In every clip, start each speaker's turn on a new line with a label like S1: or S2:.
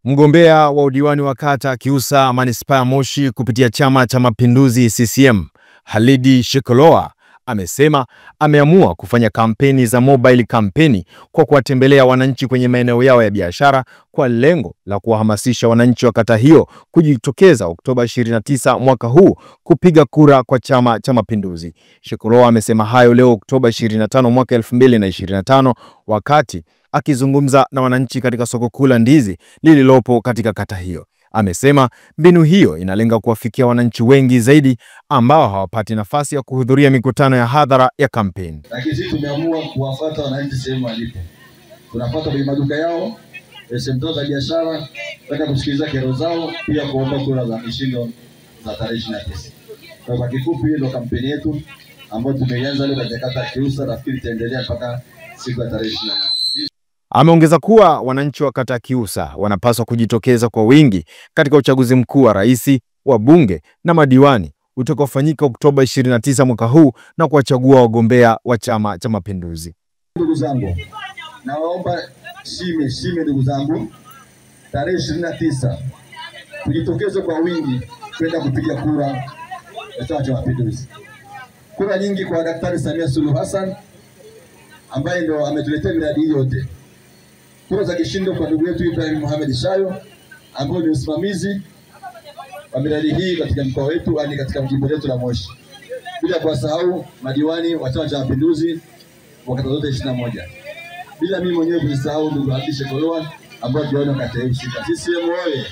S1: Mgombea wa udiwani wa kata Kiusa manispaa ya Moshi kupitia Chama cha Mapinduzi CCM, Halidi Shekoloa, amesema ameamua kufanya kampeni za mobile kampeni kwa kuwatembelea wananchi kwenye maeneo yao ya biashara kwa lengo la kuwahamasisha wananchi wa kata hiyo kujitokeza Oktoba 29 mwaka huu kupiga kura kwa Chama cha Mapinduzi. Shekoloa amesema hayo leo Oktoba 25 mwaka 2025 wakati akizungumza na wananchi katika soko kuu la ndizi lililopo katika kata hiyo. Amesema mbinu hiyo inalenga kuwafikia wananchi wengi zaidi ambao hawapati nafasi ya kuhudhuria mikutano ya hadhara ya kampeni.
S2: Lakini sisi tumeamua kuwafuata wananchi sehemu walipo. Tunafuata kwenye maduka yao, sehemu za biashara, tunataka kusikiliza kero zao, pia kuomba kura za kishindo za tarehe 29. Kwa kifupi ndio kampeni yetu ambayo tumeianza leo katika kata Kiusa, nafikiri itaendelea mpaka siku ya tarehe 28.
S1: Ameongeza kuwa wananchi wa kata Kiusa wanapaswa kujitokeza kwa wingi katika uchaguzi mkuu wa rais, wa bunge na madiwani utakaofanyika Oktoba 29 mwaka huu na kuwachagua wagombea wa Chama cha Mapinduzi.
S2: Ndugu zangu, naomba shime ndugu zangu, tarehe 29 tujitokeze kwa wingi kwenda kupiga kura ya Chama cha Mapinduzi. Kura nyingi kwa Daktari Samia Suluhu Hassan ambaye ndio ametuletea miradi hii yote. Kura za kishindo kwa ndugu yetu Ibrahim Mohamed Shayo ambaye ni msimamizi wa miradi hii katika mkoa wetu hadi katika jimbo letu la Moshi. Bila kuwasahau madiwani wa Chama cha Mapinduzi wa kata zote 21. Bila mimi mwenyewe kusahau ndugu Halidi Shekoloa ambaye tunaona kata yetu CCM oye.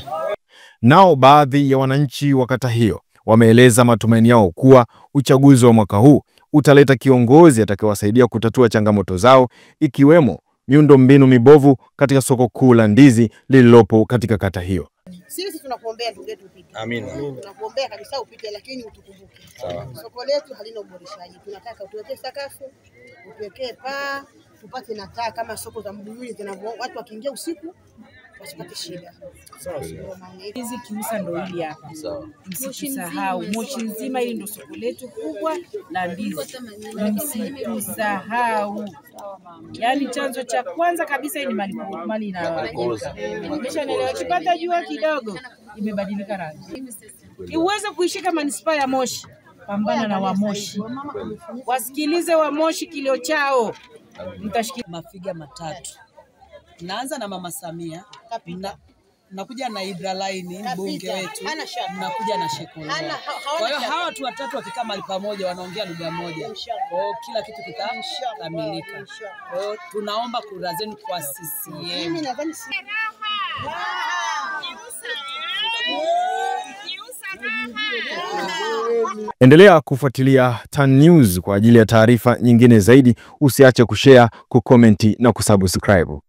S1: Nao baadhi ya wananchi wa kata hiyo wameeleza matumaini yao kuwa uchaguzi wa mwaka huu utaleta kiongozi atakayewasaidia kutatua changamoto zao ikiwemo miundombinu mibovu katika soko kuu la ndizi lililopo katika kata hiyo.
S3: Sisi tunakuombea ndugu yetu upite.
S4: Amina.
S3: Tunakuombea kabisa upite, lakini utukumbuke. Sawa. Soko letu halina uboreshaji. Tunataka utuwekee sakafu, utuwekee paa, tupate na taa kama soko za Mbuyuni zinavyo watu wakiingia usiku wasipate shida.
S4: Sawa.
S5: Hizi Kiusa ndio hili hapa. Sawa. Msisahau Moshi nzima hili ndio soko letu kubwa la ndizi. Msisahau. Yaani chanzo cha kwanza kabisa hii ni mali na nimeshaelewa. Kipata jua kidogo imebadilika rangi. Uweze kuishika manispaa ya Moshi, pambana na wa Moshi. Wasikilize wa Moshi kilio chao. Mtashikia
S6: mafiga matatu. Naanza na Mama Samia, nakuja na Ibrahim mbunge wetu, nakuja na Shekoloa. Kwa hiyo hawa watu watatu wakikaa mahali pamoja wanaongea lugha moja. Kwa hiyo kila kitu kitakamilika. Kwa hiyo tunaomba kura zenu kwa CCM.
S1: Endelea kufuatilia Tan News kwa ajili ya taarifa nyingine zaidi. Usiache kushare, kucomment na kusubscribe.